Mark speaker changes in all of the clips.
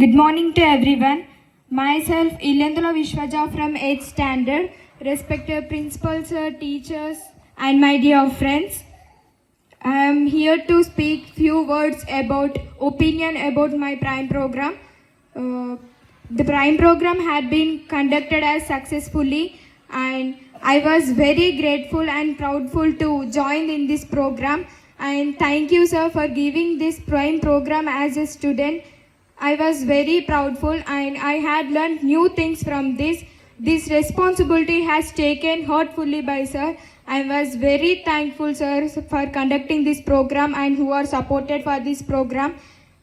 Speaker 1: Good morning to everyone. Myself, Ilyandula Vishwaja from 8th standard. Respected principals, teachers, and my dear friends. I am here to speak few words about opinion about my prime program. The prime program had been conducted as successfully, and I was very grateful and proudful to join in this program. And thank you, sir, for giving this prime program as a student. I was very proudful and I had learned new things from this. This responsibility has taken heartfully by sir. I was very thankful, sir, for conducting this program and who are supported for this program.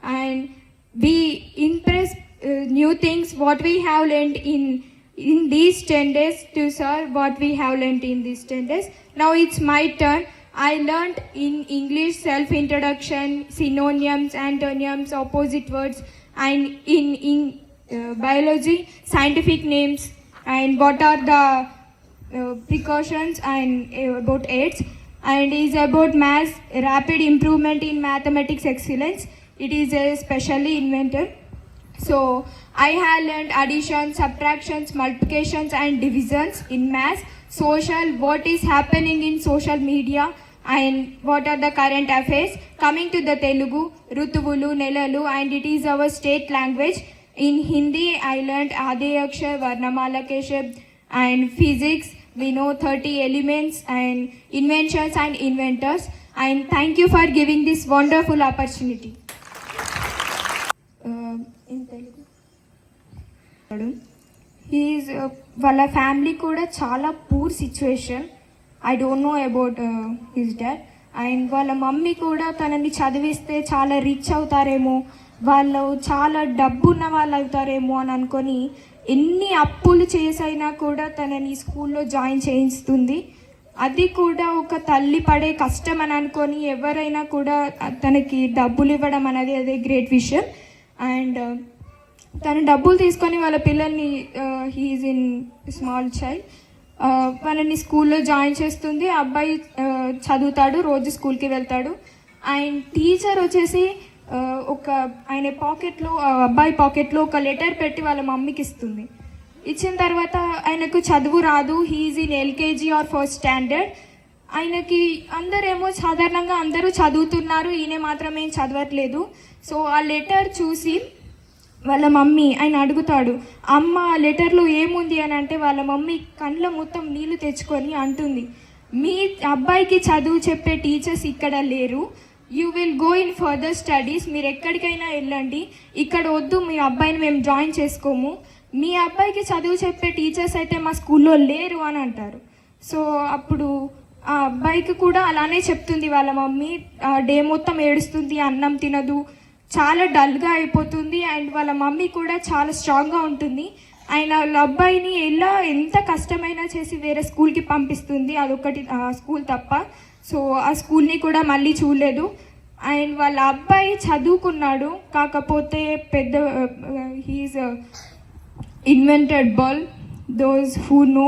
Speaker 1: And we impressed new things what we have learned in these 10 days to sir what we have learned in these 10 days. Now it's my turn. I learned in English self-introduction, synonyms, antonyms, opposite words, and in biology scientific names and what are the precautions and about AIDS, and is about maths rapid improvement in mathematics excellence. It is a specially invented. So I have learned addition, subtractions, multiplications and divisions in maths. Social, what is happening in social media and what are the current affairs. Coming to the Telugu, Rutuvulu, Nelalu, and it is our state language. In Hindi, I learned Adiyakshar, Varnamala Keshav, and physics. We know 30 elements and inventions and inventors. And thank you for giving this wonderful opportunity. In Telugu, he is వాళ్ళ family కూడా చాలా poor situation. I don't know about his dad. And వాళ్ళ mummy కూడా తనని చదివిస్తే చాలా rich అవుతారేమో, వాళ్ళు చాలా డబ్బు ఉన్న వాళ్ళు అవుతారేమో అని అనుకొని ఎన్ని అప్పులు చేసైనా కూడా తనని స్కూల్లో జాయిన్ చేయిస్తుంది. అది కూడా ఒక తల్లి పడే కష్టం అని అనుకొని ఎవరైనా కూడా తనకి డబ్బులు ఇవ్వడం అనేది అదే గ్రేట్ విషయం. అండ్ తను డబ్బులు తీసుకొని వాళ్ళ పిల్లల్ని హీఈస్ ఇన్ స్మాల్ చైల్డ్ వాళ్ళని స్కూల్లో జాయిన్ చేస్తుంది. అబ్బాయి చదువుతాడు, రోజు స్కూల్కి వెళ్తాడు. అండ్ టీచర్ వచ్చేసి ఒక ఆయన పాకెట్లో, అబ్బాయి పాకెట్లో ఒక లెటర్ పెట్టి వాళ్ళ మమ్మీకి ఇస్తుంది. ఇచ్చిన తర్వాత ఆయనకు చదువు రాదు. He's in LKG or first standard. ఆయనకి అందరేమో సాధారణంగా అందరూ చదువుతున్నారు, ఈయన మాత్రమే చదవట్లేదు. సో ఆ లెటర్ చూసి వాళ్ళ మమ్మీ ఆయన అడుగుతాడు, అమ్మ ఆ లెటర్లో ఏముంది అని అంటే వాళ్ళ మమ్మీ కళ్ళలో మొత్తం నీళ్లు తెచ్చుకొని అంటుంది, మీ అబ్బాయికి చదువు చెప్పే టీచర్స్ ఇక్కడ లేరు, you will go in further studies, మీరు ఎక్కడికైనా వెళ్ళండి, ఇక్కడ వద్దు, మీ అబ్బాయిని మేము జాయిన్ చేసుకోము, మీ అబ్బాయికి చదువు చెప్పే టీచర్స్ అయితే మా స్కూల్లో లేరు అని అంటారు. సో అప్పుడు ఆ అబ్బాయికి కూడా అలానే చెప్తుంది వాళ్ళ మమ్మీ. డే మొత్తం ఏడుస్తుంది, అన్నం తినదు, చాలా డల్గా అయిపోతుంది. అండ్ వాళ్ళ మమ్మీ కూడా చాలా స్ట్రాంగ్గా ఉంటుంది. ఆయన వాళ్ళ అబ్బాయిని ఎంత కష్టమైనా చేసి వేరే స్కూల్కి పంపిస్తుంది, అదొకటి స్కూల్ తప్ప. సో ఆ స్కూల్ని కూడా మళ్ళీ చూడలేదు. అండ్ వాళ్ళ అబ్బాయి చదువుకున్నాడు, కాకపోతే పెద్ద he's invented bulb. Those who know,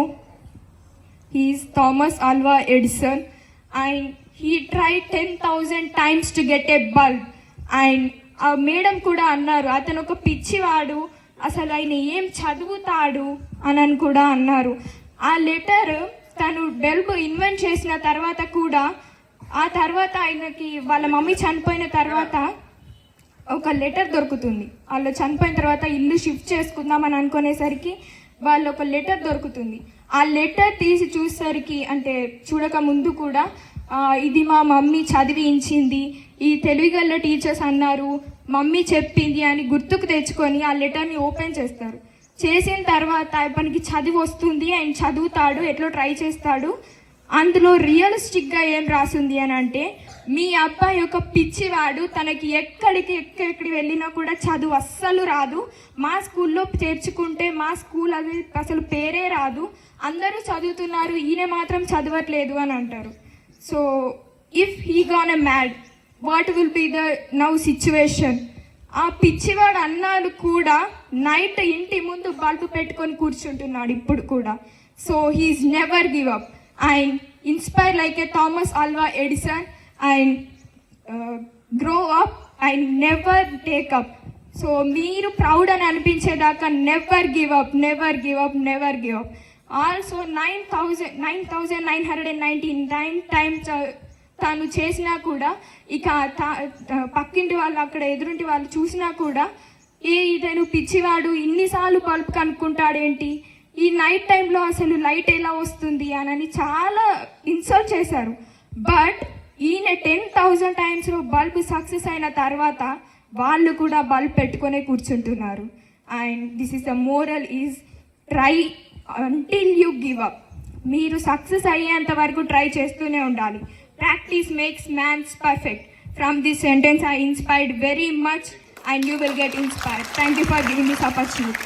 Speaker 1: he's Thomas Alva Edison. And he tried 10,000 times to get a bulb. And ఆ మేడం కూడా అన్నారు, అతను ఒక పిచ్చివాడు, అసలు ఆయన ఏం చదువుతాడు అని కూడా అన్నారు. ఆ లెటర్ తను బల్బ్ ఇన్వెంట్ చేసిన తర్వాత కూడా, ఆ తర్వాత ఆయనకి వాళ్ళ మమ్మీ చనిపోయిన తర్వాత ఒక లెటర్ దొరుకుతుంది. వాళ్ళు చనిపోయిన తర్వాత ఇల్లు షిఫ్ట్ చేసుకుందామని అనుకునేసరికి వాళ్ళు ఒక లెటర్ దొరుకుతుంది. ఆ లెటర్ తీసి చూసేసరికి, అంటే చూడక ముందు కూడా, ఇది మా మమ్మీ చదివించింది, ఈ తెలివిగల టీచర్స్ అన్నారు, మమ్మీ చెప్పింది అని గుర్తుకు తెచ్చుకొని ఆ లెటర్ని ఓపెన్ చేస్తారు. చేసిన తర్వాత అతనికి చదివి వస్తుంది, ఆయన చదువుతాడు, ఎట్లా ట్రై చేస్తాడు. అందులో రియలిస్టిక్గా ఏం రాసింది అని అంటే, మీ అబ్బాయి ఒక పిచ్చివాడు, తనకి ఎక్కడికి వెళ్ళినా కూడా చదువు అస్సలు రాదు, మా స్కూల్లో చేర్చుకుంటే మా స్కూల్ అది అసలు పేరే రాదు, అందరూ చదువుతున్నారు, ఈయన మాత్రం చదవట్లేదు అని అంటారు. So if he gone a mad, what will be the now situation? ఆ పిచ్చివాడు అన్నాడు కూడా నైట్ ఇంటి ముందు బల్బు పెట్టుకొని కూర్చుంటున్నాడు ఇప్పుడు కూడా. So he is never give up and inspire like a Thomas Alva Edison and grow up and never take up. So మీరు ప్రౌడ్ అని అనిపించేదాకా never give up, never give up, never give up. Also 9,999 times తను చేసినా కూడా ఇక పక్కింటి వాళ్ళు అక్కడ ఎదురుంటి వాళ్ళు చూసినా కూడా ఇతను పిచ్చివాడు ఇన్నిసార్లు బల్బ్ కనుక్కుంటాడేంటి, ఈ నైట్ టైంలో అసలు లైట్ ఎలా వస్తుంది అని చాలా ఇన్సల్ట్ చేశారు. బట్ ఈయన 10,000 టైమ్స్లో బల్బ్ సక్సెస్ అయిన తర్వాత వాళ్ళు కూడా బల్బ్ పెట్టుకునే కూర్చుంటున్నారు. And this is the moral is try until you give up. మీరు సక్సెస్ అయ్యేంత వరకు ట్రై చేస్తూనే ఉండాలి. Practice makes mans perfect. From this sentence I inspired very much and you will get inspired. Thank you for giving this opportunity.